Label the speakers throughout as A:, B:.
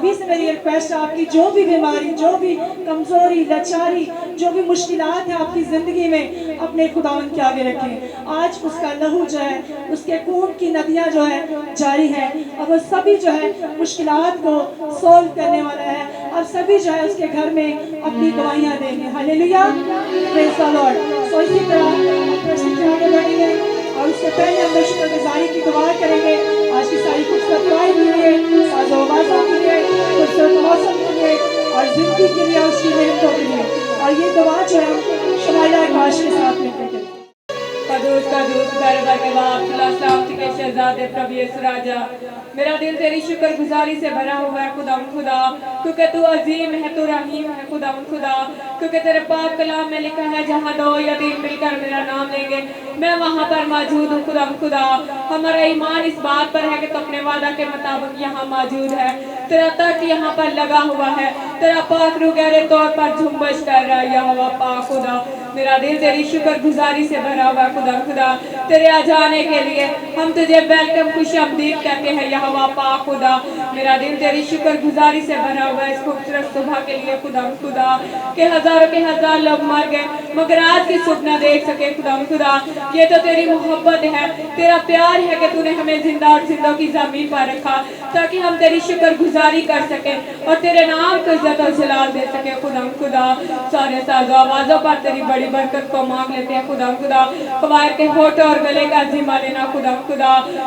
A: सभी से मेरी रिक्वेस्ट है, आपकी जो भी बीमारी, जो भी कमजोरी, लाचारी, जो भी मुश्किलात है आपकी जिंदगी में, अपने खुदावन के आगे रखें। आज उसका लहू जो है, उसके खून की नदियां जो है जारी है, और वो सभी जो है मुश्किलात को सोल्व करने वाला है, और सभी जो है उसके घर में अपनी गवाहियां देंगे। Hallelujah, praise the Lord. तो इसी तरह आगे बढ़ेंगे, और उससे पहले हम शुक्रगुजारी की दुआ करेंगे आज की सारी खूबसूरत दुआएं के लिए, साज़ो आवाज़ों के लिए, खूबसूरत मौसम के लिए, और जिंदगी के लिए, उसकी मेहनतों के लिए। और ये दुआ जो है शमाइला काश के साथ मिलकर करें।
B: कदूस दरबार के बाप के शहजादे प्रभु यीशु राजा, मेरा दिल तेरी शुक्रगुजारी से भरा हुआ है खुदा, क्योंकि तू अजीम है, तू रहीम है खुदा, क्योंकि तेरे पाक कलाम में लिखा है जहाँ दो या तीन मिलकर मेरा नाम लेंगे मैं वहाँ पर मौजूद हूँ खुदा। हमारा ईमान इस बात पर है कि तू अपने वादा के मुताबिक यहाँ मौजूद है, तेरा तक यहाँ पर लगा हुआ है, तेरा पाक रूह गहरे तौर पर झुम्बश कर रहा है यहोवा पाक खुदा। मेरा दिल तेरी शुक्रगुजारी से भरा हुआ खुदा, तेरे आ जाने के लिए हम तुझे वेलकम खुशामदीद कहते हैं यहोवा पाक खुदा। मेरा दिल तेरी शुक्रगुजारी से भरा हुआ इस खूबसूरत सुबह के लिए खुदा के हजारों के हजार लोग मर गए मगर आज की सुबह न देख सके खुदा। ये तो तेरी मोहब्बत है, तेरा प्यार है कि तूने हमें जिंदा और जिंदों की जमीन पर रखा ताकि हम तेरी शुक्रगुजारी कर सके और तेरे नाम को इज्जत और जलाल दे सके खुदा। सारे साजो आवाजों पर तेरी बड़ी बरकत को मांग लेते हैं खुदा। कवायर के होठों और गले का जिम्मा लेना खुदा,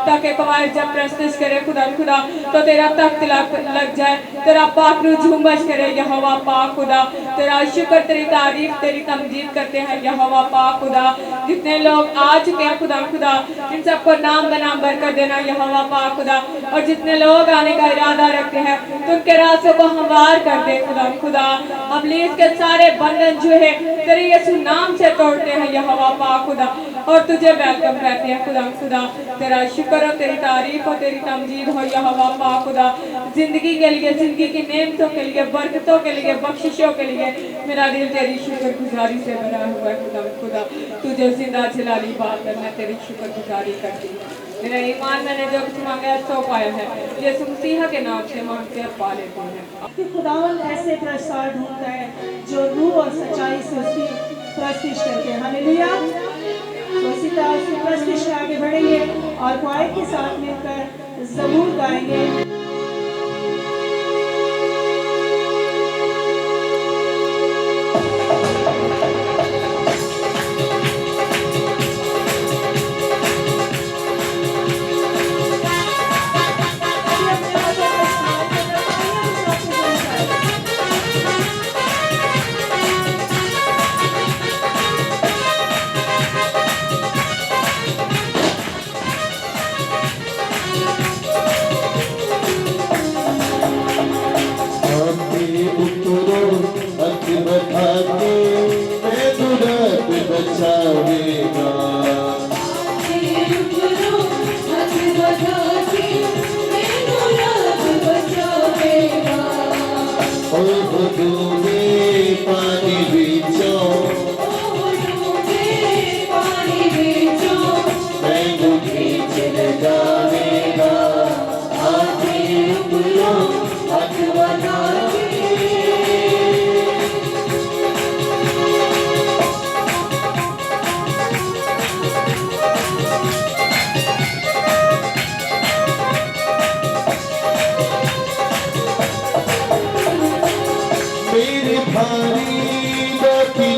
B: ताकि कवायर जब प्रस्तुत करे खुदा तो तेरा तख्त लग जाए, तेरा पाक रूह झूमश करे यहोवा पाक खुदा। तेरा शुक्र, तेरी तारीफ, तेरी तमजीद करते हैं यहोवा पाक खुदा। जितने लोग आ चुके हैं खुदा इन सबको नाम बनाम बरकत देना यहोवा पाक खुदा, और जितने लोग आने का इरादा रखते हैं तो उनके रास्तों को हमवार कर दे खुदा। अबलीस के सारे बंधन जो है तेरे यीशु नाम से तोड़ते हैं यहोवा पाक खुदा, और तुझे वेलकम कहते हैं खुदा। तेरा शुक्र और तेरी तारीफ और तेरी तमजीद हो यहोवा पाक खुदा। जिंदगी के लिए, जिंदगी की नेमतों के लिए, बरकतों के लिए, बख्शिशों के लिए मेरा दिल तेरी शुक्रगुजारी से भरा हुआ है खुदा। तुझे जिंदा जलाली बात करना तेरी शुक्रगुजारी करती है। मेरा ईमान मैंने जो कुछ मांगा है सो पाया है, यीशु मसीह के नाम से मांगते हैं पा लेते हैं।
A: खुदावन ऐसे प्रस्ताव ढूंढता है जो रूह और सच्चाई से उसकी प्रस्तिश करते हैं। हालेलुया। तो इसी तरह उसकी प्रस्तिश में आगे बढ़ेंगे और क्वाइट के साथ मिलकर ज़बूर गाएंगे।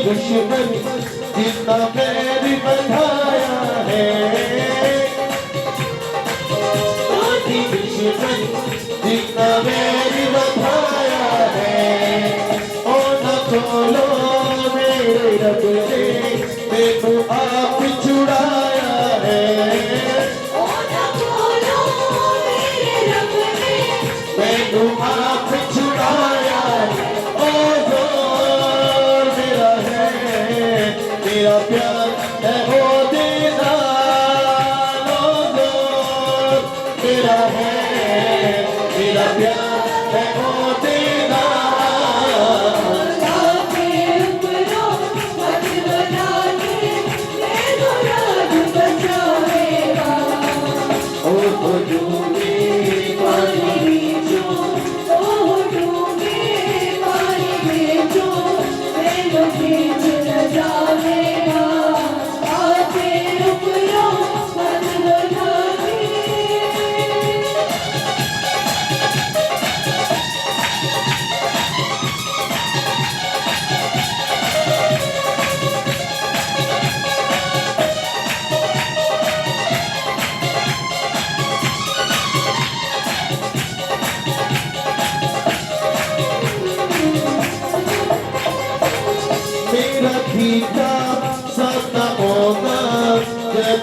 C: दुश्मन जितना पैर बढ़ाया है, दुश्मन जितना पैर बढ़ाया है, ओ न खोलो मेरे रब ने देखो आप छुड़ाया है, ओ न खोलो मेरे रब ने देखो आप छुड़ाया है। मेरा प्यार है वो देना मेरा है, मेरा प्यार है वो देना। ओ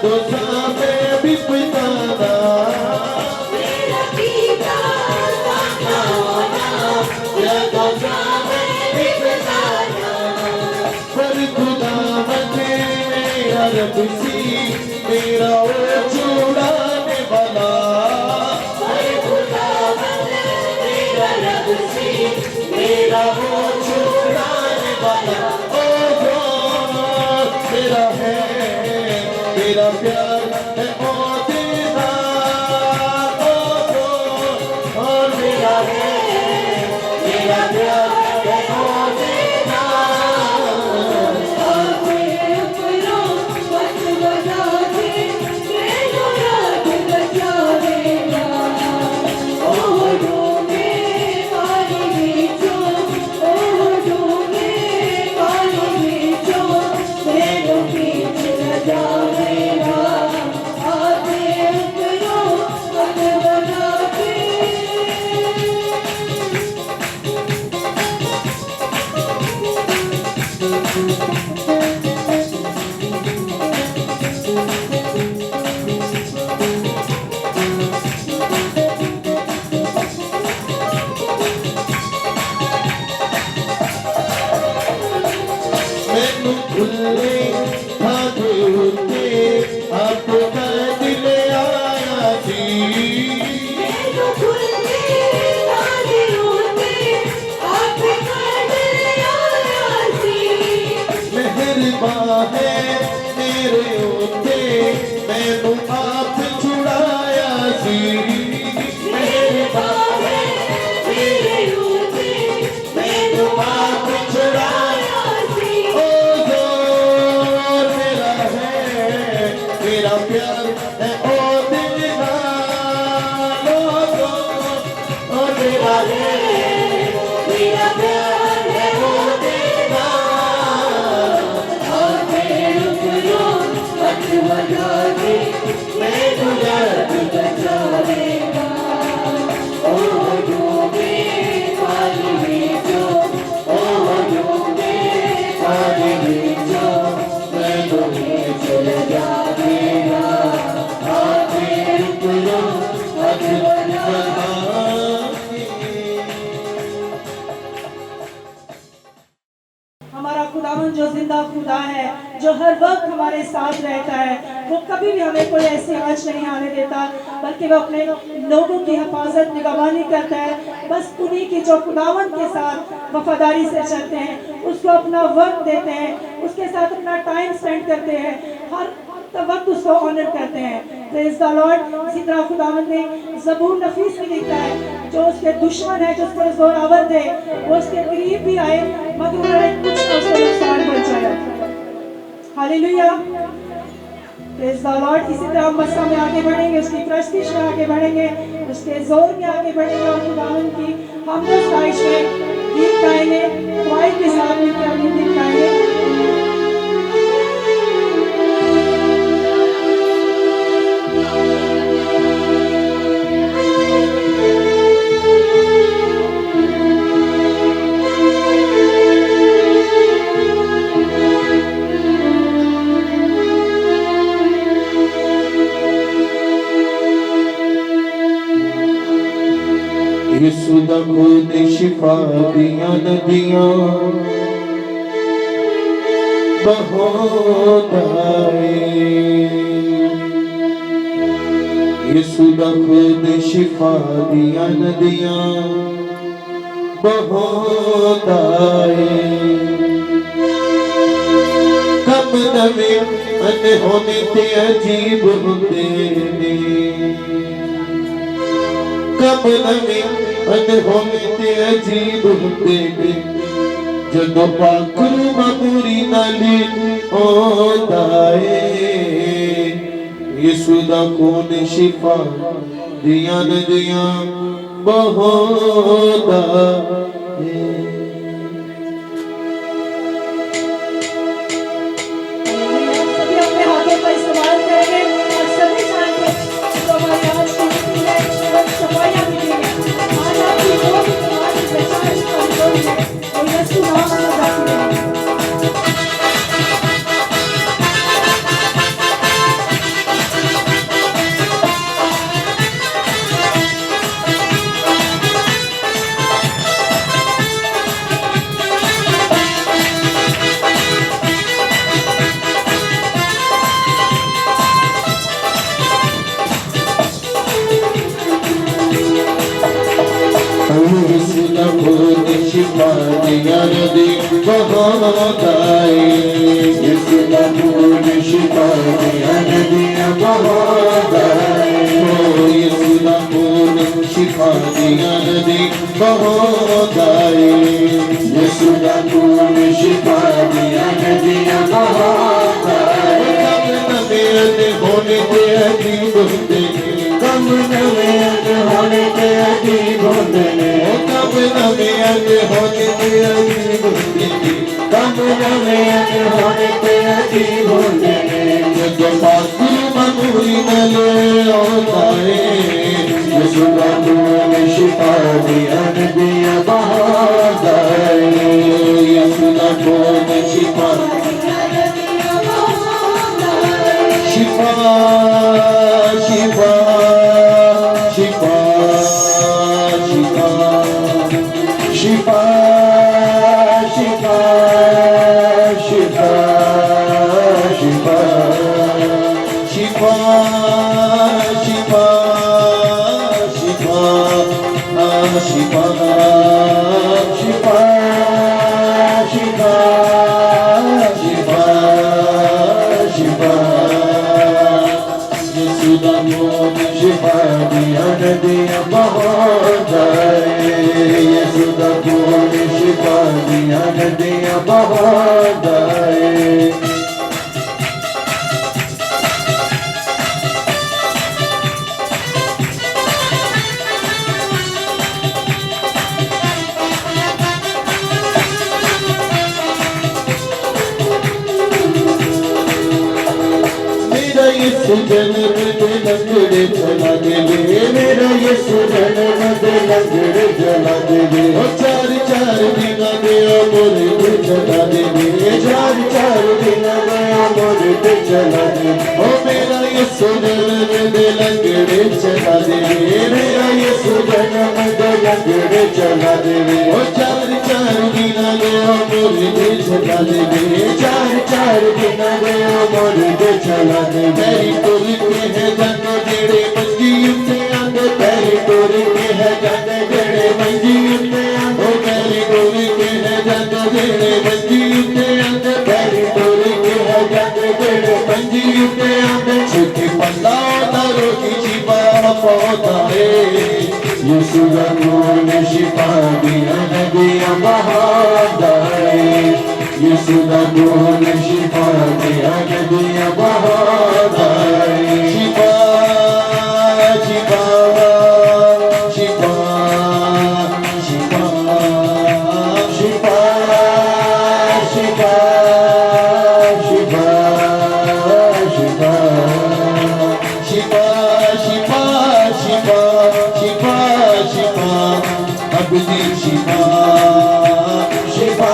C: दोसा में भी पिताना
D: मेरा पिता सामना होना या दोसा में भी पिताना
C: पर खुदा मचे मेरा रब सी मेरा वो छुड़ाने वाला
D: पर खुदा बंदे मेरा रब सी
C: मेरा वो छुड़ाने वाला ओ गॉड मेरा है मेरा प्यार है ओ तेरा ओ गॉड और मेरा है मेरा प्यार है ओ तेरा
D: आके अपनों मत बजा दे मैनू रात बचावेगा ओह डूंगे पानी विचों ओह डूंगे पानी विचों मैनू खींच न जावेगा आके अपनों मत बजा दे
C: मैनू खुले धागे उते आपका दिल आया जी
D: मैनू खुले ताले होते आप कर आया सी
C: मेहरबान है मेरे उते मैनू आप छुड़ाया सी मेहरबान है
D: मेरे होते
C: मैनू आप छुड़ाया
D: सी
C: ओ गॉड मेरा है मेरा प्यार है ओ तेरा ओ गॉड ओ मेरा है
D: मेरा प्यार है वो तेरा और मेरे ऊपरों मत बजा दे मैनू याद बचावेगा ओह डूबे पानी विचों ओह डूबे पानी विचों मैनू खींच न जावेगा और मेरे ऊपरों मत बजा
A: हमारा खुदावन जो जिंदा खुदा है, जो हर वक्त हमारे साथ रहता है, वो कभी भी हमें कोई ऐसी आँच नहीं आने देता, बल्कि वो अपने लोगों की हिफाजत निगरानी करता है। बस उन्हीं की जो खुदावन के साथ वफादारी से चलते हैं, उसको अपना वक्त देते हैं, उसके साथ अपना टाइम स्पेंड करते हैं, हर वक्त उसको ऑनर करते हैं। Praise the Lord. इसी तरह खुदावन ने ज़बूर नफीस में लिखा है, जो उसके दुश्मन है, जो उस पर जोरावर थे, वो उसके करीब भी आए मगर उन्होंने कुछ ना उसको नुकसान पहुंचाया। हालेलुया। Praise the Lord. इसी तरह हम मस्सा में आगे बढ़ेंगे, उसकी प्रस्तिश में आगे बढ़ेंगे, उसके जोर में आगे बढ़ेंगे और खुदावन की हम साइश में गीत गाएंगे, क्वाइट के साथ मिलकर हम गीत गाएंगे।
C: यीशु दा खून शिफा दियां नदियां बहौंदा है। यीशु दा खून शिफा दियां नदियां बहौंदा है। कम नवे अनहोने ते अजीब हुंदे ने, कब नवे अनहोने ते अजीब हुंदे ने, जदों पाखरू ममूरी नाली आंदा है। यीशु दा खून शिफा दियां नदियां बहौंदा है।
A: सभी अपने हाथों का इस्तेमाल करेंगे और सभी जानते हैं जो हमारी आज की मीटिंग है वो सफाइयाँ मिलेंगे। आज आपकी जो भी तुम्हारी पहचान कमजोरी है वो यीशु नाम में जाती है।
C: यीशु दा खून शिफा दिया नदी बहाए यीशु दा खून शिफा दिया नदी बहाए यीशु दा खून शिफा दिया नदी बहाए यीशु दा खून शिफा दिया नदी बहाए होने के अजीब होते कम नवे होने के अजीब होते कम नवे होने के अजीब होते कम नवे होने के अजीब होते जो पासुर मनुरी नले होता है यीशु का खून शिफा दिया नदियाँ बहाए यीशु का खून शिफा शिफा शिफा शिफा शिफा शिफा शिफा शिफा शिफा शिफा शिफा शिफा शिफा शिफा शिफा शिफा शिफा यीशु दा खून शिफा दिया नदियाँ बहाए यीशु दा खून शिफा दिया नदियाँ बहाए यीशु जन्म दे लंगड़े चला देवे मेरा यीशु जन्म दे लंगड़े चला देवे ओ चार चार दिन गया मोरे पे चला देवे चार चार दिन गया मोरे पे चला देवे ओ मेरा यीशु जन्म दे लंगड़े चला देवे मेरा यीशु जन्म दे लंगड़े चला देवे ओ चार चार दिन गया मोरे पे चला देवे चार चार दिन गया मोरे पे चला देवे तेरी टोली के है जंग जेड़े मंजी उत्ते आंदे तेरी टोली के है जंग जेड़े मंजी उत्ते आंदे तेरी टोली के है जंग जेड़े मंजी उत्ते आंदे तेरी टोली के है जंग जेड़े मंजी उत्ते आंदे छुट्टी पल्ला तारो की शिफा पौधा है यीशु दा खून शिफा दिया नदियाँ बहाए यीशु दा खून शिफा दिया नदियाँ बहाए शिफा शिफा शिफा शिफा शिफा शिफा शिफा शिफा शिफा शिफा शिफा शिफा शिफा अब्दी शिफा शिफा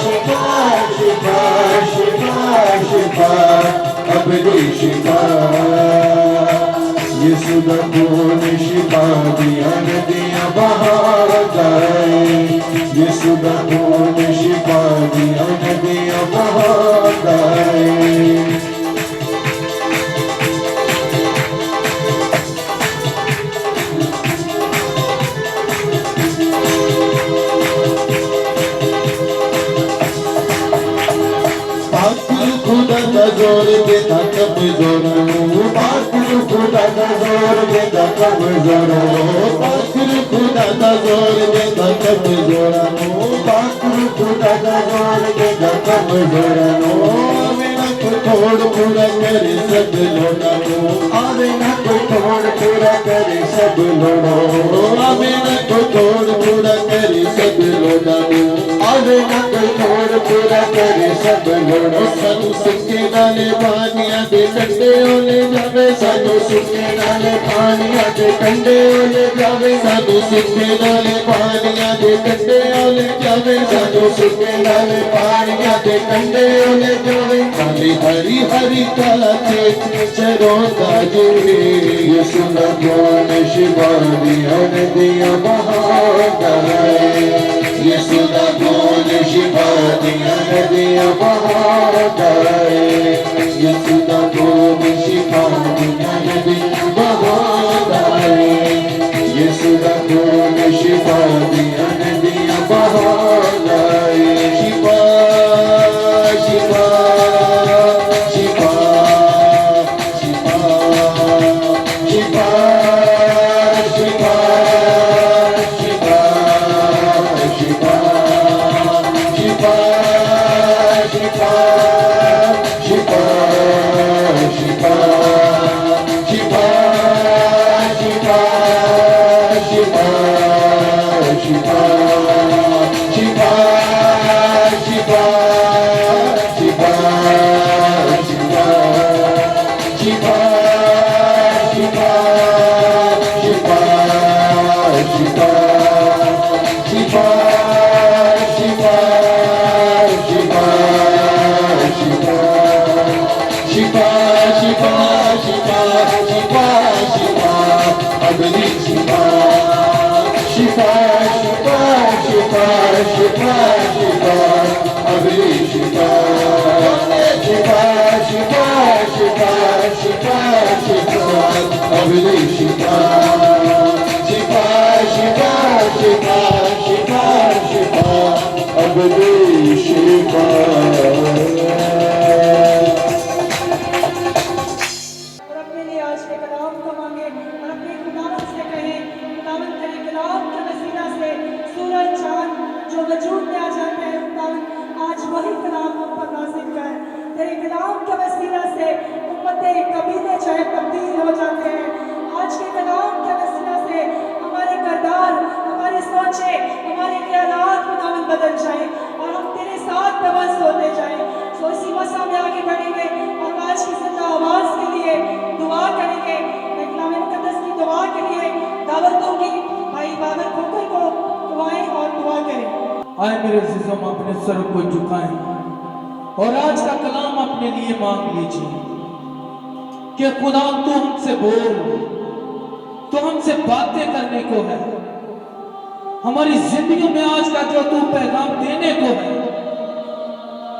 C: शिफा शिफा शिफा शिफा अब्दी शिफा यीशु दा खून शिफा दिया नदियाँ बहाए यीशु दा खून शिफा दिया नदियाँ बहाए खुदा का जोर देता कब जोरो पाखिर खुदा का जोर देता कब जोरो पाखिर खुदा का जोर देता कब जोरो पाखिर खुदा का जोर देता कब जोरो आवे ना कोई थोड़ पूरा करे सब लोड़ो आवे ना कोई थोड़ पूरा करे सब लोड़ो आवे ना कोई थोड़ पूरा करे सब लोड़ो आवे ना कोई थोड़ पूरा करे सब लोड़ो सानू सुके नाले पानिया दे कंडे ओले जावे सानू सुके नाले पानिया दे कंडे ओले जावे सानू सुके नाले पानिया दे कंडे ओले जावे सानू सुके नाले पानिया दे कंडे ओले जावे काली हरी हरी काचे चरोता जुड़े यीशु दा खून शिफा दिया नदियाँ बहाए यीशु दा खून शिफा दिया नदियाँ बहाए यीशु दा खून शिफा दिया नदियाँ बहाए यीशु दा खून शिफा दिया शिफा शिफा शिफा शिफा शिफा शिफा शिफा शिफा शिफा शिफा शिफा शिफा शिफा शिफा शिफा शिफा अगली शिफा शिफा शिफा शिफा शिफा शिफा अगली शिफा शिफा शिफा शिफा शिफा शिफा अगली शिफा शिफा शिफा शिफा शिफा शिफा अगली शिफा।
A: और अपने लिए आज के कलाम को मांगे और अपने खुदावंद से कहें, खुदावंद तेरे कलाम के वसीला से सूरज चांद जो वजूद में आ जाते हैं, खुदावंद आज वही कलाम हम पर नाज़िल कर। तेरे कलाम के वसीला से उम्मतें कबीले चाहे तब्दील हो जाते हैं। आज के कलाम के वसीला से हमारे किरदार, हमारी सोचें, हमारे ख्यालात खुदावंद बदल जाएं और हम तेरे साथ पेवस्त होते जाएं। तो इसी मौसम में आगे बढ़ेंगे और आज की जिंदा आवाज़ के लिए दुआ करेंगे। मैं कलाम मुक़द्दस की दुआ के लिए दावत दूंगी। भाई बाबर खोकर को दुआएं और दुआ करें।
E: आए मेरे अज़ीज़ों, अपने सर को झुकाएं और आज का कलाम अपने लिए मांग लीजिए कि खुदा तू हमसे बोल, तो हमसे बातें करने को है, हमारी जिंदगी में आज का जो तू पैगाम देने को है।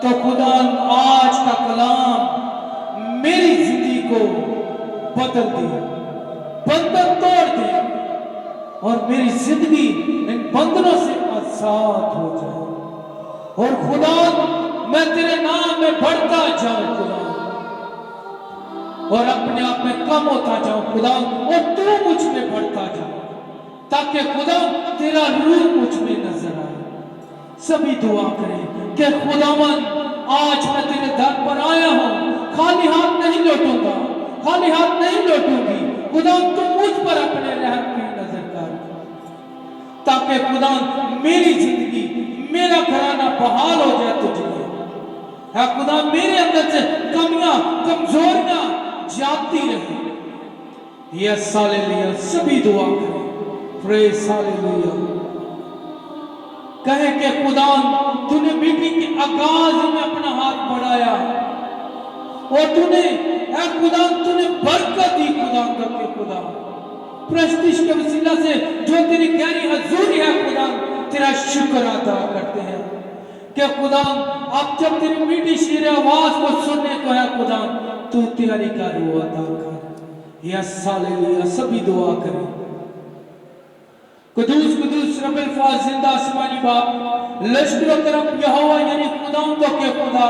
E: तो खुदा आज का कलाम मेरी जिंदगी को बदल दे, बंधन तोड़ दे और मेरी जिंदगी इन बंधनों से आजाद हो जाए। और खुदा मैं तेरे नाम में बढ़ता जाऊं खुदा, और अपने आप में कम होता जाऊं खुदा, और तू मुझ में बढ़ता जा, ताकि खुदा तेरा रूह मुझ में नजर आए। सभी दुआ करें कि खुदावन आज मैं तेरे दर पर आया हूं, खाली हाथ नहीं लौटूंगा, खाली हाथ नहीं लौटूंगी। खुदा तू मुझ पर अपने रहम की नजर कर, ताकि खुदा मेरी जिंदगी, मेरा घराना बहाल हो जाए तुझे। है खुदा मेरे अंदर से कमियां, कमजोरियां जाती रहे। Yes hallelujah. सभी दुआ करें, प्रेज़ हालेलुया। कहे कि खुदा तूने मीटिंग के आगाज में अपना हाथ बढ़ाया और तूने खुदा तूने बरकत दी। खुदा करके खुदा प्रस्तिश के वसीला से जो तेरी गहरी हजूरी है खुदा, तेरा शुक्र अदा करते हैं कि खुदा अब जब तेरी मीठी शीर आवाज को सुनने को है खुदा, तू तैयारी का रूह अदा कर। Yes hallelujah. सभी दुआ करें। कुदूस कुदूस रब्बुल फाज़ जिंदा आसमानी बाप, लश्करों तरफ यहोवा यानी खुदाओं तो के खुदा,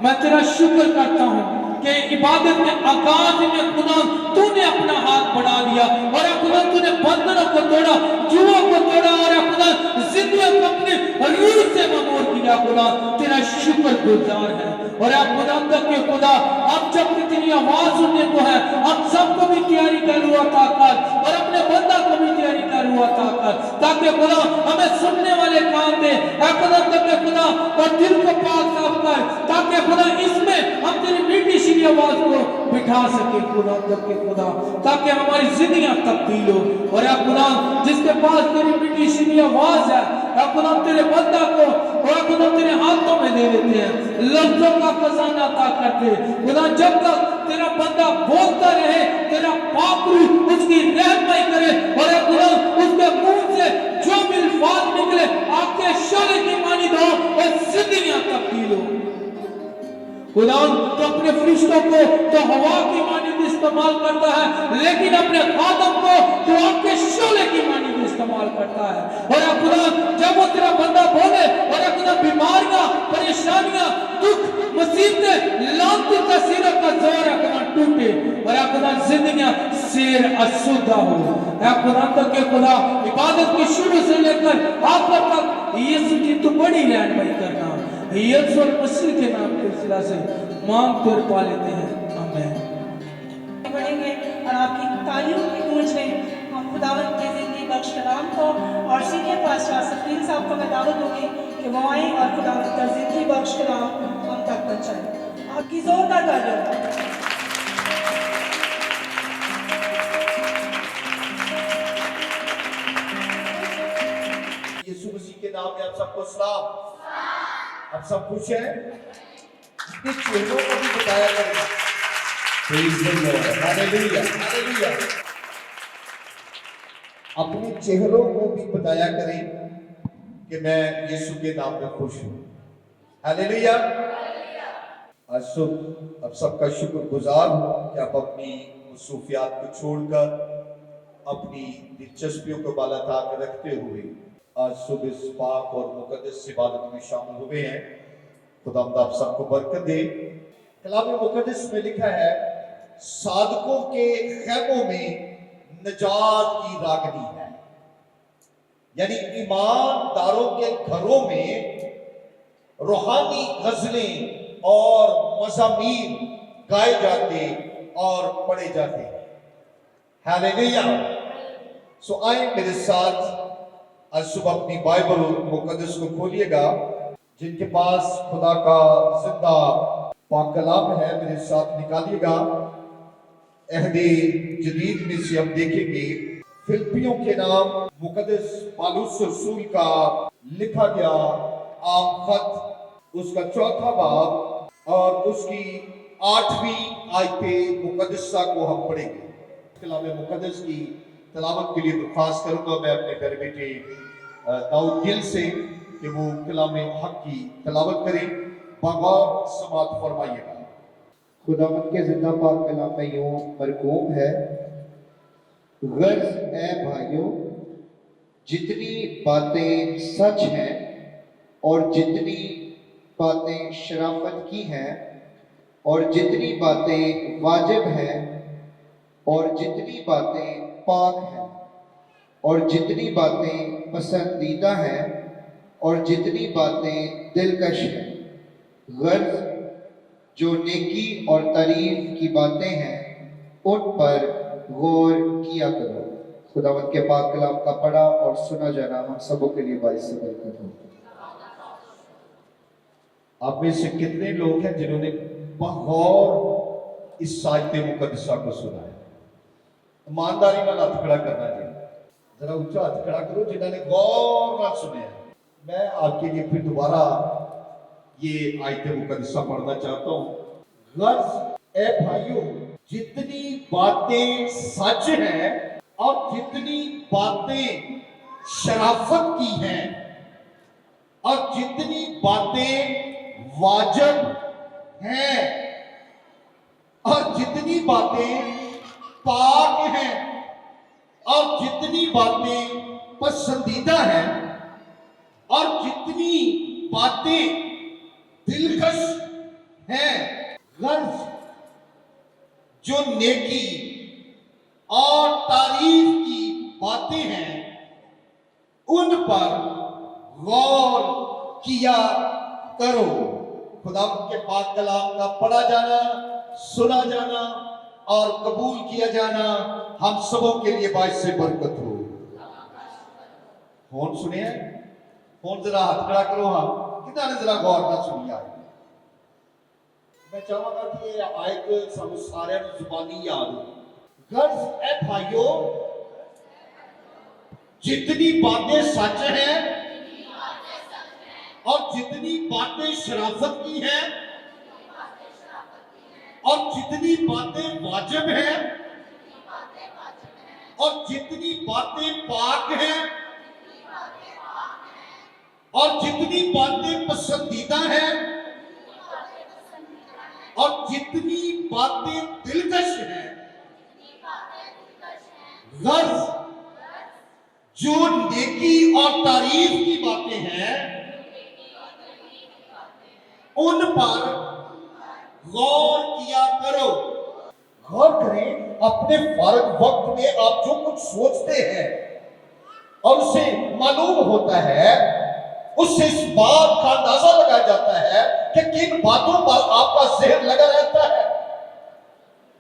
E: मैं तेरा शुक्र करता हूँ कि इबादत के आगाज में खुदा तूने अपना हाथ बढ़ा दिया और खुदा तूने बंधनों को तोड़ा, जुओं को तोड़ा और खुदा जिंदगियों को अपने रूह से ममूर किया। खुदा तेरा शुक्र गुजार है। और खुदा तक के खुदा अब जब तेरी आवाज सुनने को है, अब सबको भी तैयारी कर रुआ ताकत और अपने बंदा को भी तैयारी कर रुआ ताकत, ताकि खुदा हमें सुनने वाले कान दे खुदा तक के खुदा और दिल को पाक साफ कर, ताकि खुदा इसमें हम तेरी मीठी शीरी आवाज को बिठा सके खुदा तक के खुदा, ताकि हमारी जिंदगियां तब्दील हो। और खुदा जिसके पास तेरी मीठी शीरी आवाज है खुदा तेरे बंदा को और खुदा तेरे हाथों में दे देते हैं, लफ्जों का खजाना अता करते खुदा। जब तक तेरा बंदा बोलता रहे, तेरा पाक रूह उसकी रहनुमाई करे और खुदा उसके मुंह से जो भी अल्फाज निकले आपके शोले की मानी दो और जिंदगियां तब्दील हो। खुदा तो अपने फरिश्तों को तो हवा की मानिंद इस्तेमाल करता है, लेकिन अपने खादम को तो आपके शोले की मानिंद इस्तेमाल करता है। और खुदा जब वो तेरा बंदा बोले और खुदा बीमारियां, परेशानियां, दुख, मुसीबतें, लानती तस्वीरों का जोर खुदा टूटे और खुदा जिंदगियां शेर असुदा हो। खुदा तक के खुदा इबादत की शुरू से लेकर आखिर तक यीशु की तो बड़ी रहनुमाई करना, यीशु मसीह के नाम के सिला से मांग कर पा लेते हैं। आमीन।
A: बढ़ेंगे और आपकी तालियों की गूंज में हम खुदावंद के जिंदगी बख्श कलाम को और सीनियर पास्टर सफीन साहब को मैं दावत दूंगी कि वो आए और खुदावंद का जिंदगी बख्श कलाम हम तक पहुंचाए। आपकी जोरदार तालियां।
C: यीशु मसीह के नाम में आप सबको सलाम। आप सब खुश हैं? अपने चेहरों को भी बताया करें। Praise the Lord. Hallelujah. Hallelujah. अपने चेहरों को भी बताया करें कि मैं यीशु के नाम में खुश हूँ। हालेलुया। आज सुबह आप सबका शुक्रगुजार हूँ कि आप अपनी मसरूफियात को छोड़कर अपनी दिलचस्पियों को बालाताक रखते हुए आज सुबह इस पाक और मुकद्दस इबादत में शामिल हुए हैं। खुदावंद आप सबको बरकत दे। कलाम मुकद्दस में लिखा है, साधकों के खैमों में नजात की रागनी है, यानी ईमानदारों के घरों में रूहानी गजलें और मज़ामीर गाए जाते और पढ़े जाते हैं। हालेलुया। सो आए मेरे साथ आज सुबह अपनी बाइबल मुकद्दस को खोलिएगा। जिनके पास खुदा का जिंदा पाक कलाम है मेरे साथ निकालिएगा। अहदे जदीद में से हम देखेंगे फिलिपियों के नाम मुकद्दस पौलुस रसूल का लिखा गया आम खत, उसका 4था बाब और उसकी 8वीं आयत मुकद्दसा को हम पढ़ेंगे। कलाम मुकद्दस की तलावत के लिए दरख्वास्त करूंगा मैं अपने प्यारे बेटे दाऊद गिल से कि वो कलाम हक की तलावत करें। बगौर समात फरमाइएगा।
F: खुदावंद के जिंदा पाक कलाम में यूं मरकूम है, गर्ज ए भाइयों, जितनी बातें सच हैं और जितनी बातें शराफत की हैं और जितनी बातें वाजिब हैं और जितनी बातें पाक हैं और जितनी बातें पसंदीदा हैं और जितनी बातें दिलकश हैं, गर्ज जो नेकी और तारीफ की बातें हैं उन पर गौर किया करो। खुदावंद के पाक कलाम का पढ़ा और सुना जाना हम सबों के लिए बाइस से बरकत हो।
C: आप में से कितने लोग हैं जिन्होंने बगौर इस आयत मुकद्दसा को सुना है? ईमानदारी वाला हाथ खड़ा करना चाहिए। जरा ऊंचा हाथ खड़ा करो जिन्होंने गौर ना सुने हैं। मैं आपके लिए फिर दोबारा ये आयत मुकद्दसा पढ़ना चाहता हूँ। गर्ज ए भाइयों, जितनी बातें सच हैं और जितनी बातें शराफत की हैं और जितनी बातें वाजिब हैं और जितनी बातें पाक हैं और जितनी बातें पसंदीदा हैं और जितनी बातें दिलकश हैं, गर्ज जो नेकी और तारीफ की बातें हैं उन पर गौर किया करो। खुदा के पाक कलाम का पढ़ा जाना, सुना जाना और कबूल किया जाना हम सबों के लिए बाइस से बरकत हो। कौन सुने हैं? कौन जरा हाथ खड़ा करो। हाँ, कितना ने जरा गौर ना सुनी आए। मैं चाहूंगा कि ये आयत सानू सारे जुबानी याद हो। गर्ज ए भाइयों, जितनी बातें सच हैं और जितनी बातें शराफत की हैं और जितनी बातें वाजिब हैं और जितनी बातें पाक हैं और जितनी बातें पसंदीदा हैं और जितनी बातें दिलकश हैं, गर्ज जो नेकी और तारीफ की बातें हैं उन पर गौर किया करो। गौर करें, अपने फारग वक्त में आप जो कुछ सोचते हैं और उसे मालूम होता है, उससे इस बात का अंदाजा लगाया जाता है कि किन बातों पर आपका ज़हन लगा रहता है।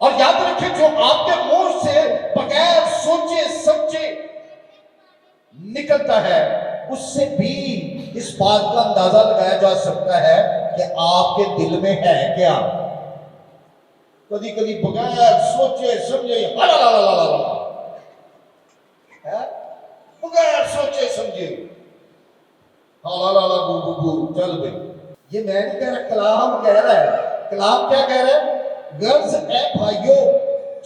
C: और याद रखें, जो आपके मुंह से बगैर सोचे समझे निकलता है
G: उससे भी इस बात का अंदाजा लगाया जा सकता है कि आपके दिल में है क्या। कभी कभी बगैर सोचे समझे बगैर सोचे समझे हाला बू बू बू चल गई। ये मैं नहीं कह रहा, कलाम कह रहा है। कलाम क्या कह रहा है? गर्ज है भाइयों,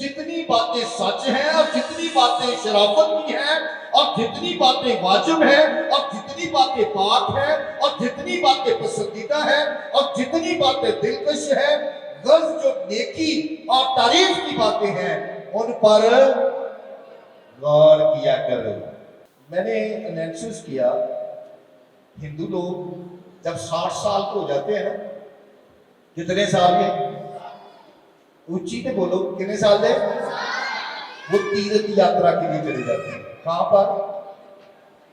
G: जितनी बातें सच हैं और जितनी बातें शराफत की हैं और जितनी बातें वाजिब हैं और जितनी बातें पाक हैं और जितनी बातें पसंदीदा हैं और जितनी बातें दिलकश हैं, गर्ज जो नेकी और तारीफ की बातें हैं उन पर गौर किया करो। मैंने एनालिसिस किया, हिंदू लोग जब 60 साल के हो जाते हैं ना, कितने साल के, ऊंची पे बोलो, कितने साल के, वो तीर्थ यात्रा के लिए चले जाते हैं। कहां पर,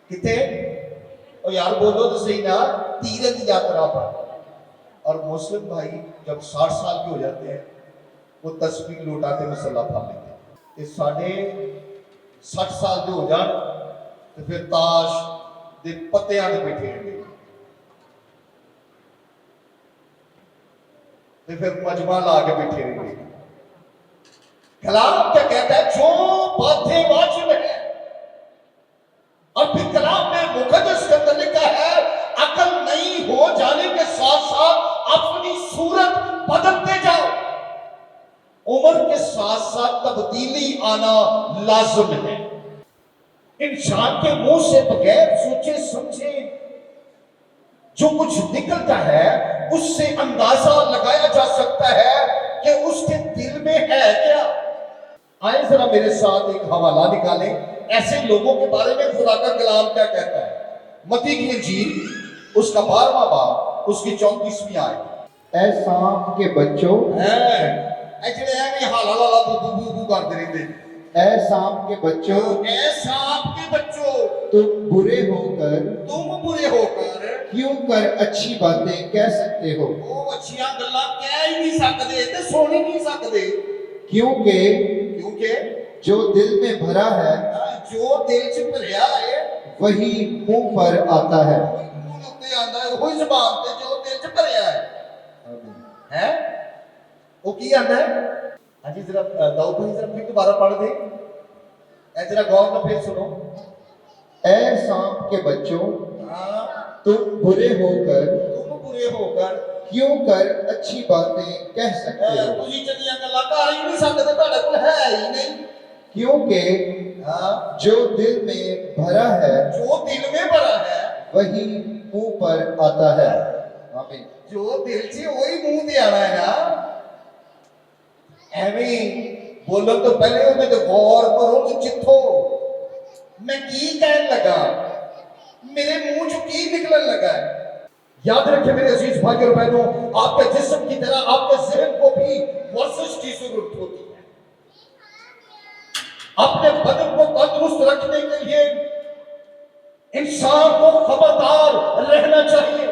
G: कितने, और यार बोलो तो सही ना, तीर्थ यात्रा पर। और मुस्लिम भाई जब 60 साल के हो जाते हैं वो तस्बीह लौटाते मसला पा लेते हैं। इस साढ़े 60 साल के हो जान तो फिर ताश दे पत्तियां दे बैठे रहेंगे, तो फिर मजमा ला के बैठे रहेंगे। कलाम क्या कहता है? जो बातें वाजिब है, और फिर कलाम में मुकद्दस के अंदर लिखा है अकल नहीं हो जाने के साथ साथ अपनी सूरत बदलते जाओ। उम्र के साथ साथ तब्दीली आना लाजिम है। इंसान के मुंह से बगैर सोचे समझे जो कुछ निकलता है उससे अंदाजा लगाया जा सकता है कि उसके दिल में है क्या। आए जरा मेरे साथ एक हवाला निकालें ऐसे लोगों के बारे में खुदा का कलाम क्या कहता है। मत्ती की इंजील उसका 12वां बाब उसकी 34वीं आयत।
F: ऐ सांप के बच्चों,
G: करते रहते,
F: ऐ सांप के बच्चों,
G: ऐ सांप के बच्चों,
F: तुम बुरे होकर क्यों कर अच्छी बातें कह सकते हो।
G: वो अच्छियां गल्लां कह ही नहीं सकते ते सुन ही नहीं सकते,
F: क्योंकि जो दिल में भरा है
G: जो दिल च भरिया है
F: वही मुंह पर आता है।
G: मुंह उत्ते आंदा है, वही ज़बान ते जो दिल च भरिया है वो की आंदा है। हाजी जरा दाऊद भाई जरा फिर दोबारा पढ़ दे, ऐ जरा गौर से फिर सुनो।
F: ऐ सांप के बच्चों, तुम बुरे होकर क्यों कर अच्छी बातें कह सकते हो।
G: तुझी चंगियां गल्लां कर ही नहीं सकते, ਤੁਹਾਡੇ ਕੋਲ है ही नहीं।
F: क्योंकि जो दिल में भरा है
G: जो दिल में भरा है
F: वही मुंह पर आता है। आमीन।
G: जो दिल से वही मुंह ते आना है ना। एवं बोलो तो पहले उन्हें तो गौर करो कि जिथो मैं की कहन लगा, मेरे मुंह चो की निकलने लगा है। याद रखें मेरे अजीज भाई और बहनों, आपके जिस्म की तरह आपके ज़हन को भी वर्जिश की जरूरत होती है। अपने बदन को तंदुरुस्त रखने के लिए इंसान को खबरदार रहना चाहिए,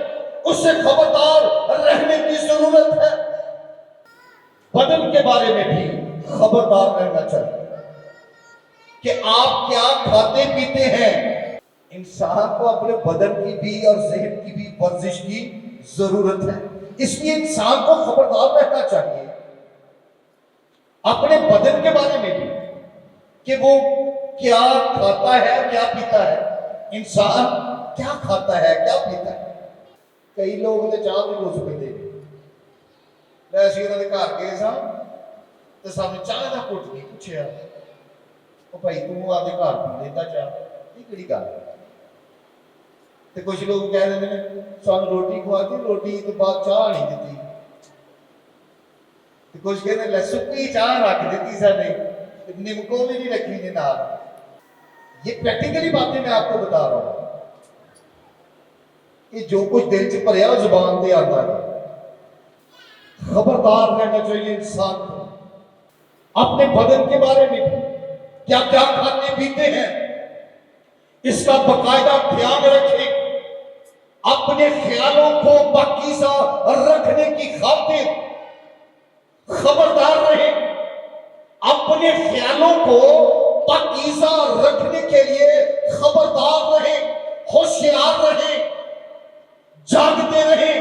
G: उससे खबरदार रहने की जरूरत है। बदन के बारे में भी खबरदार रहना चाहिए कि आप क्या खाते पीते हैं। इंसान को अपने बदन की भी और ज़हन की भी वर्जिश की जरूरत है, इसलिए इंसान को खबरदार रहना चाहिए अपने बदन के बारे में भी कि वो क्या खाता है क्या पीता है। इंसान क्या खाता है क्या पीता है। कई लोग तो चाह भी रोज पीते, वैसे उन्होंने घर गए सा तो सामने चाह का घुट नहीं पूछा, ओ भाई तू आदे घर पी लेता चाह, ये किहड़ी गल है। तो कुछ लोग कह रहे हैं सानू रोटी खवा दी, रोटी तो बाद चाह नहीं दी। तो कुछ कहते ले सुक्की चाह रख दी साने, निमको भी नहीं रखी ने नाल। ये प्रैक्टिकली बातें मैं आपको बता रहा हूं कि जो कुछ दिल च भरिया जुबान से आता है। खबरदार रहना चाहिए इंसान को अपने बदन के बारे में भी, क्या क्या खाते पीते हैं इसका बकायदा ध्यान रखें। अपने ख्यालों को पाकीज़ा रखने की खातिर खबरदार रहें। अपने ख्यालों को पाकीज़ा रखने के लिए खबरदार रहें। होशियार रहें, जागते रहें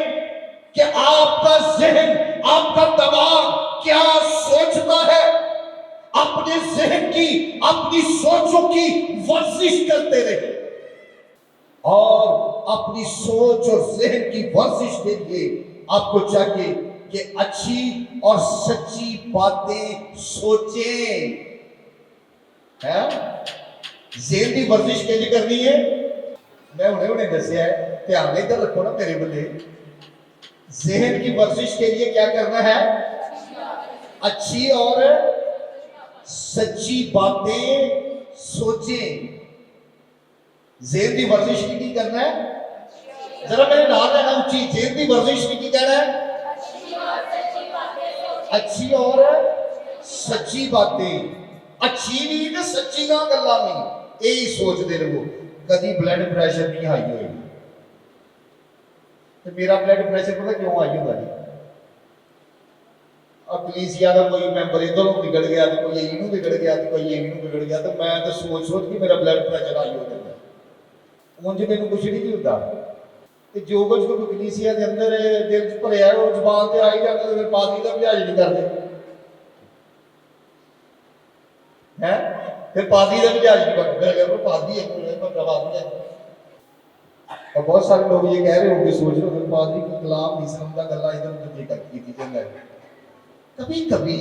G: कि आपका जहन, आपका दिमाग क्या सोचता है। अपने जहन की, अपनी सोचों की वर्जिश करते रहे और अपनी सोच और जहन की वर्जिश के लिए आपको चाहिए कि अच्छी और सच्ची बातें सोचें। है जहन की वर्जिश कैसे करनी है? मैं उन्हें दसिया है, ध्यान इधर रखो ना मेरे बल्ले। जहन की वर्जिश के लिए क्या करना है? अच्छी और सच्ची बातें सोचें। जहन की वर्जिश की करना है? जरा मेरे नाम लेना ऊंची। जहन की वर्जिश की कहना है? अच्छी और सच्ची बातें। अच्छी भी तो सच्ची ना गल्ला भी यही सोचते रहो। कभी ब्लड प्रेशर नहीं हाई होएगा। तो मेरा ब्लड प्रेशर पता क्यों हाई होगा जी? कलीसिया का कोई मैंबर इधर बिगड़ गया तो कोई इनू बिगड़ गया तो कोई इनू बिगड़ गया तो मैं तो सोच सोच के मेरा ब्लड प्रेशर हाई हो जाता है। उंज मैनू कुछ नहीं होता। तो जो कुछ कोई कलीसिया के अंदर दिल च भरिया है वो जबान से आई जाता तो फिर पादरी का लिहाज नहीं करते हैं। फिर पादरी का लिहाज नहीं करते, पादरी है पादरी है। और बहुत सारे लोग ये कह रहे होंगे, सोच रहे होंगे पादरी को कलाम नहीं समझता, गल्ला इधर उधर नहीं करती थी जंग। कभी कभी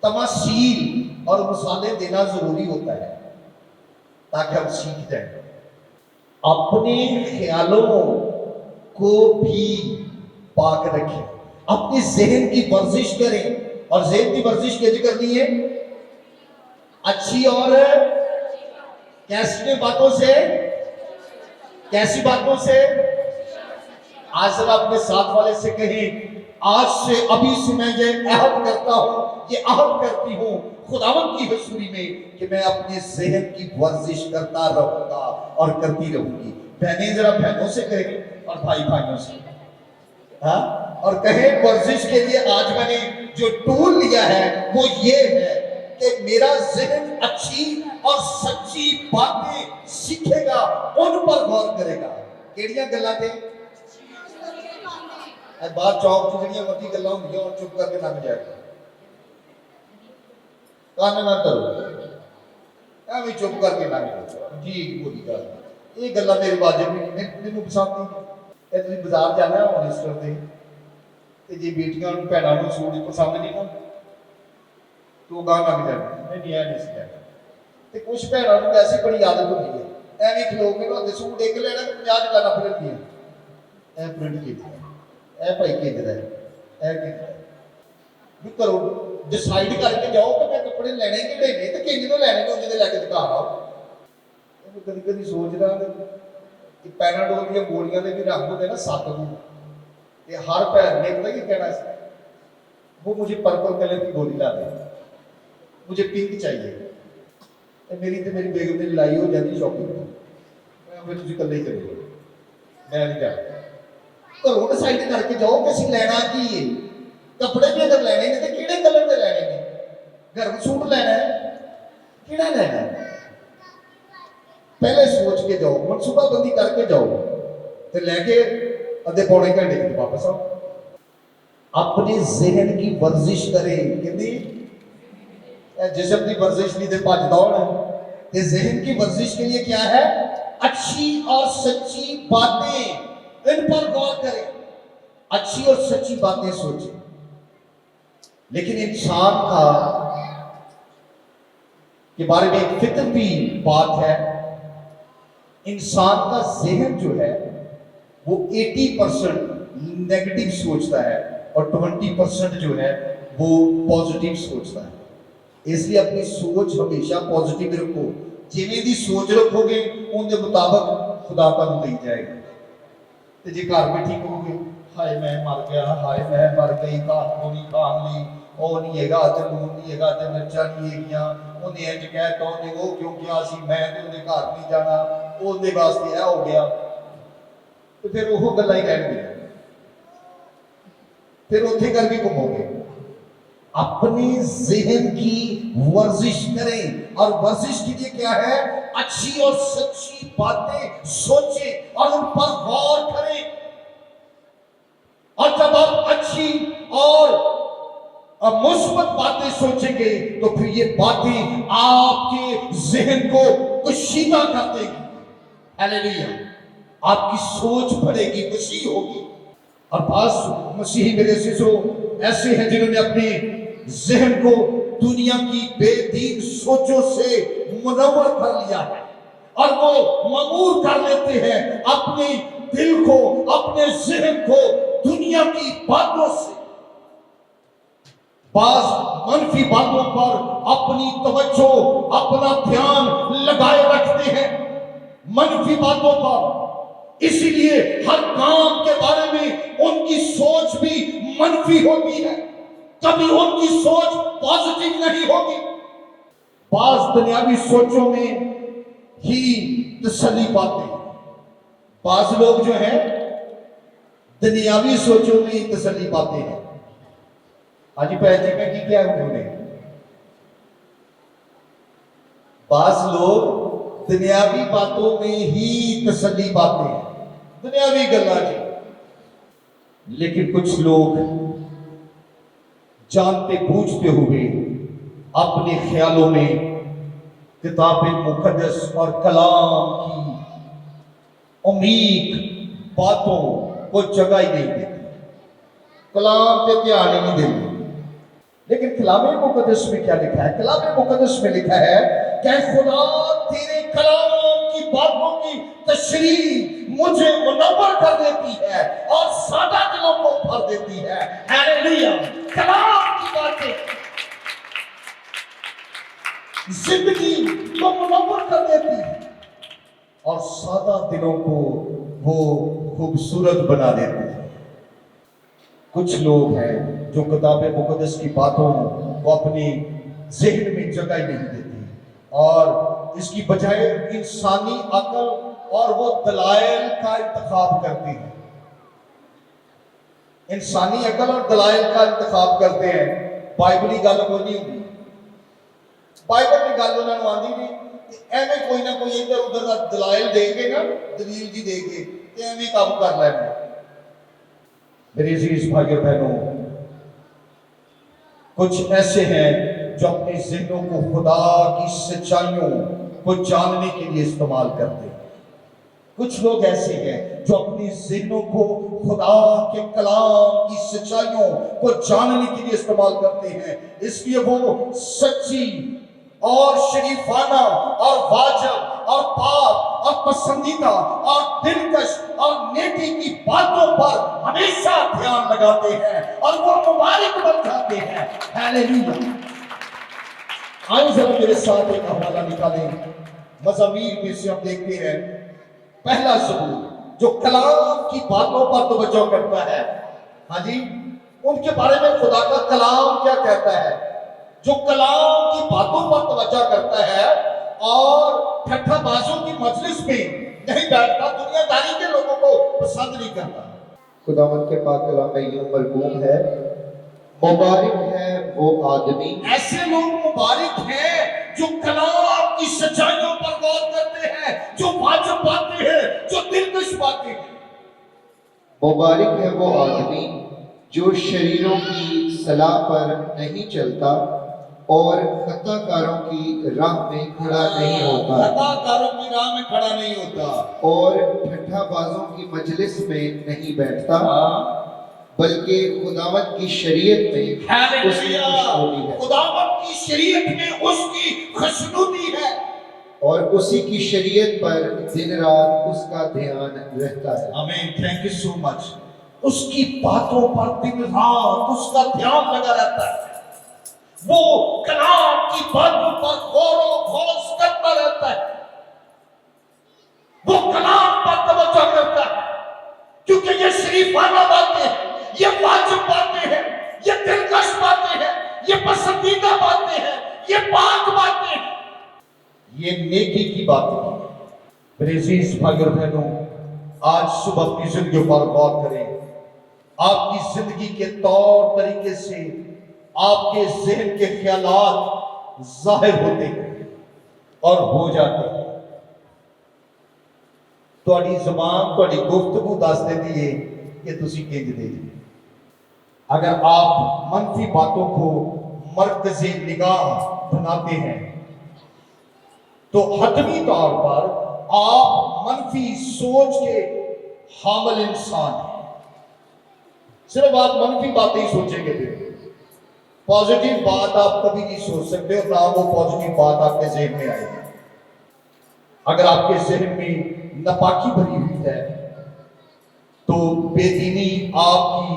G: तमाशील और मिसालें देना जरूरी होता है ताकि हम सीख जाए। अपने ख्यालों को भी पाक रखें, अपने जहन की वर्जिश करें। और जहन की वर्जिश कैसे करनी है? अच्छी और कैसी बातों से। कैसी बातों से? आज जरा अपने साथ वाले से कहें, आज से अभी से मैं ये अहद करता हूं, ये अहद करती हूं खुदावंद की हुजूरी में कि मैं अपने जहन की वर्जिश करता रहूंगा और करती रहूंगी। बहनें जरा बहनों से कहें और भाई भाइयों से, हाँ, और कहें वर्जिश के लिए आज मैंने जो टूल लिया है वो ये है कि मेरा जहन अच्छी और सच्ची बातें सीखेगा, उन पर गौर करेगा। केड़ियां गल्लां ते? बाहर चौक च जड़ियां मर्जी गल्लां होंदियां और चुप करके लंघ जाएगा। कान ना करो, एवं चुप करके लंघ जाओ जी बोली गल। ये गल्लां मेरी वाजिब नहीं, मैनूं पसंद नहीं। तुसीं बाजार जाना है ईस्टर ते जे बेटियां भैणां नूं सूट पसंद नहीं ना तो गां लंघ जाए नहीं है नहीं सीखा। ते कुछ भैणां नूं ऐसी बड़ी आदत होंदी है, एवं खलो के ना सूट एक लेना तो 50 दुकानां फिरदियां, ऐ प्रिंट कीता है, भाई किधर है, भी करो डिसाइड करके जाओ कि मैं कपड़े लेने किहड़े ने ते किंज तो लेने ने, उन्हें तो लैके दिखा आओ। कभी कभी सोच रहा कि पैराडोल दी गोलियां दे भी रंग होंदे ना 7 गुण, ते हर भैन ने पता की कहना है, वो मुझे पर्पल कलर की गोली ला दे, मुझे पिंक चाहिए। मेरी बेगम ने लड़ाई हो जाती शॉपिंग, मैं फिर तुझे कल ही चले, मैं नहीं जाता। घरों डिसाइड करके जाओ कि असं लेना की है। कपड़े भी अगर लेने ने तो किहड़े कलर के लेने ने? घर में सूट लेना है, किहड़ा लेना है? पहले सोच के जाओ, मनसूबाबंदी करके जाओ, तो लैके अद्धे पौने घंटे में वापस आओ। अपने जहन की वर्जिश करें। कहती जिस्म की वर्जिश नहीं तो भज दौड़। ते जहन की वर्जिश के लिए क्या है? अच्छी और सच्ची बातें, इन पर गौर करें, अच्छी और सच्ची बातें सोचें। लेकिन इंसान का के बारे में एक फितरती बात है, इंसान का जहन जो है वो 80% नेगेटिव सोचता है और 20% जो है वो पॉजिटिव सोचता है। इसलिए अपनी सोच हमेशा पॉजिटिव रखो। जिवें दी सोच रखोगे उनके मुताबिक खुदा तुहानूं देई जाएगा। तो जे घर में ठीक हो गए, हाय मैं मर गया, हाय मैं मर गई, घर को नहीं खान ली, वो नहीं हैगा ते लून नहीं हैगा ते मिर्चा नहीं हैगियां, उन्हें इंज कहता उन्हें वो क्यों किया सी, मैं ते उन्हें घर नहीं जाना, उहदे वास्ते यह हो गया। तो फिर वो गल्लां ही रहणगीਆਂ, फिर उत्थे करके घूमोगे। अपने जहन की वर्जिश करें। और वर्जिश के लिए क्या है? अच्छी और सच्ची बातें सोचें और उन पर गौर करें। और जब आप अच्छी और मुस्बत बातें सोचेंगे तो फिर ये बातें आपके जहन को कशीदा कर देगी। हालेलुया। आपकी सोच बढ़ेगी, वसी होगी। और बास मसीही मेरे अज़ीज़ों ऐसे हैं जिन्होंने अपने जहन को दुनिया की बेदीन सोचों से मुनव्वर कर लिया है और वो ममूर कर लेते हैं अपने दिल को, अपने जहन को दुनिया की बातों से। बास मनफी बातों पर अपनी तवज्जो, अपना ध्यान लगाए रखते हैं, मनफी बातों पर। इसीलिए हर काम के बारे में उनकी सोच भी मनफी होती है, कभी उनकी सोच पॉजिटिव नहीं होगी। बास दुनियावी सोचों में ही तसल्ली पाते हैं। बास लोग जो हैं दुनियावी सोचों में ही तसल्ली पाते हैं। आज पैसे में की क्या उन्होंने? बास लोग दुनियावी बातों में ही तसल्ली पाते हैं, दुनियावी गल्ला जी। लेकिन कुछ लोग जानते बूझते हुए अपने ख्यालों में किताब मुकद्दस और कलाम की उम्मीद बातों को जगह ही नहीं देते, कलाम पे ध्यान ही नहीं देते। लेकिन कलाम मुकद्दस में क्या लिखा है? कलाम मुकद्दस में लिखा है कि खुदा तेरे कलाम की बातों की तशरीह मुझे मुनव्वर कर देती है और सादा दिलों को भर देती है। हालेलुया। कलाम की बातें जिंदगी को मुनव्वर कर देती है और सादा दिलों को वो खूबसूरत बना देती है। कुछ लोग हैं जो किताब मुकद्दस की बातों को अपनी ज़हन में जगह नहीं देते और इसकी बजाय इंसानी अकल और वो दलाइल का इंतखाब करते हैं। इंसानी अकल और दलाइल का इंतखाब करते हैं। बाइबली गल कोई नहीं होती, बाइबल की गल उन्होंने आती नहीं कि एवं कोई ना कोई इधर उधर का दलाइल देंगे ना, दलील जी देंगे तो एवं काम कर लेंगे। मेरे अजीज भाइयों बहनों, कुछ ऐसे हैं जो अपने ज़हनों को खुदा की सच्चाइयों को जानने के लिए इस्तेमाल करते हैं। कुछ लोग ऐसे हैं जो अपने ज़हनों को खुदा के कलाम की सच्चाइयों को जानने के लिए इस्तेमाल करते हैं। इसलिए वो सच्ची और शरीफाना और वाजिब और पाक और पसंदीदा और दिलकश और नेकी की बातों पर हमेशा ध्यान लगाते हैं और वो मुबारक बन जाते हैं। हालेलुया। आइए जरा मेरे साथ एक हवाला निकालें। मज़ामीर में से हम देखते हैं पहला सबूत जो कलाम की बातों पर तवज्जो करता है। हाँ जी, उनके बारे में खुदा का कलाम क्या कहता है? जो कलाम की बातों पर तवज्जो करता है और ठट्ठाबाजों की मजलिस में नहीं बैठता, दुनियादारी के लोगों को पसंद नहीं करता।
F: खुदावंद के पाक कलाम में यूं मरगूम है, मुबारक है वो आदमी।
G: ऐसे लोग मुबारक हैं जो कलाम की सच्चाइयों पर गौर करते हैं, जो वाजिब बातें हैं, जो दिलकश बातें हैं।
F: मुबारक है वो आदमी जो शरीरों की सलाह पर नहीं चलता और खताकारों की राह में खड़ा नहीं होता,
G: खताकारों की राह में खड़ा नहीं होता
F: और ठट्ठाबाजों की मजलिस में नहीं बैठता, बल्कि खुदावंद की शरीयत में उसकी खुशनुदी है।
G: खुदावंद की शरीयत में उसकी खुशनुदी है
F: और उसी की शरीयत पर दिन रात उसका ध्यान रहता है।
G: आमीन। Thank you so much. उसकी बातों पर दिन रात उसका ध्यान लगा रहता है। वो कलाम की बातों पर गौर करता रहता है। वो कलाम पर तवज्जो करता है क्योंकि ये शरीफाना बातें हैं, ये वाजिब बातें हैं, ये दिलकश बातें हैं, ये पसंदीदा बातें हैं, ये पाक बातें हैं, ये नेकी की बातें हैं। मेरे अजीज भाइयों और बहनों, आज सुबह अपनी जिंदगी पर गौर करें। आपकी जिंदगी के तौर तरीके से आपके जहन के ख्यालात जाहिर होते हैं और हो जाते हैं। ਤੁਹਾਡੀ ਜ਼ੁਬਾਨ ਤੁਹਾਡੀ ਗੁਫ਼ਤਗੂ ਦੱਸ ਦਿੰਦੀ ਹੈ कि ਤੁਸੀਂ ਕਿੰਜ ਦੇ ਜੀ। अगर आप मनफी बातों को मरकज़े निगाह बनाते हैं तो हतमी तौर पर आप मनफी सोच के हामिल इंसान हैं। सिर्फ आप मनफी बातें ही सोचेंगे, फिर पॉजिटिव बात आप कभी नहीं सोच सकते और ना वो पॉजिटिव बात आपके जहन में आएगी। अगर आपके जहन में नापाकी भरी हुई है तो बेदीनी आपकी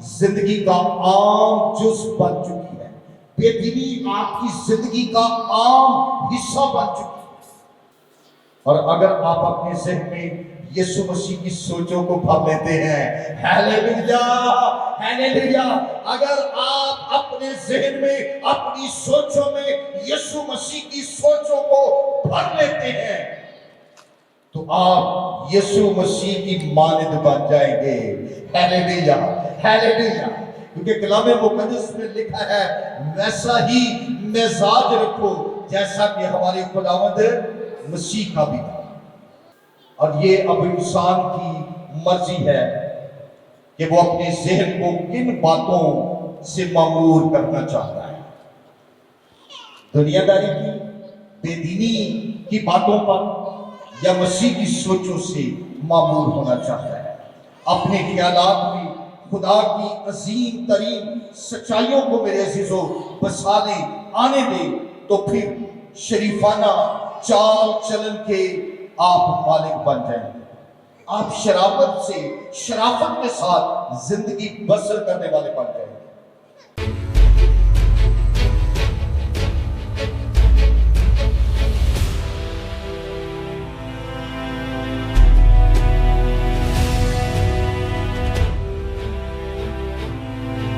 G: जिंदगी का आम जुज बन चुकी है, बेदीनी आपकी जिंदगी का आम हिस्सा बन चुकी है। और अगर आप अपने जहन में यीशु मसीह की सोचों को भर लेते हैं, हालेलुया हालेलुया, अगर आप अपने जहन में अपनी सोचों में यीशु मसीह की सोचों को भर लेते हैं तो आप यीशु मसीह की मानद बन जाएंगे। हालेलुया हालेलुया, क्योंकि कलाम मुकद्दस में लिखा है वैसा ही मिजाज रखो जैसा कि हमारे खुदावंद मसीह का भी था। और ये अब इंसान की मर्जी है कि वो अपने जहन को किन बातों से मामूर करना चाहता है, दुनियादारी की, बेदीनी की बातों पर, या मसीह की सोचों से मामूर होना चाहता है। अपने ख्यालात में खुदा की अजीम तरीन सच्चाइयों को मेरे अजीजों बसा ले आने दे तो फिर शरीफाना चाल चलन के आप मालिक बन जाएंगे। आप शराफत के साथ जिंदगी बसर करने वाले बन जाएंगे।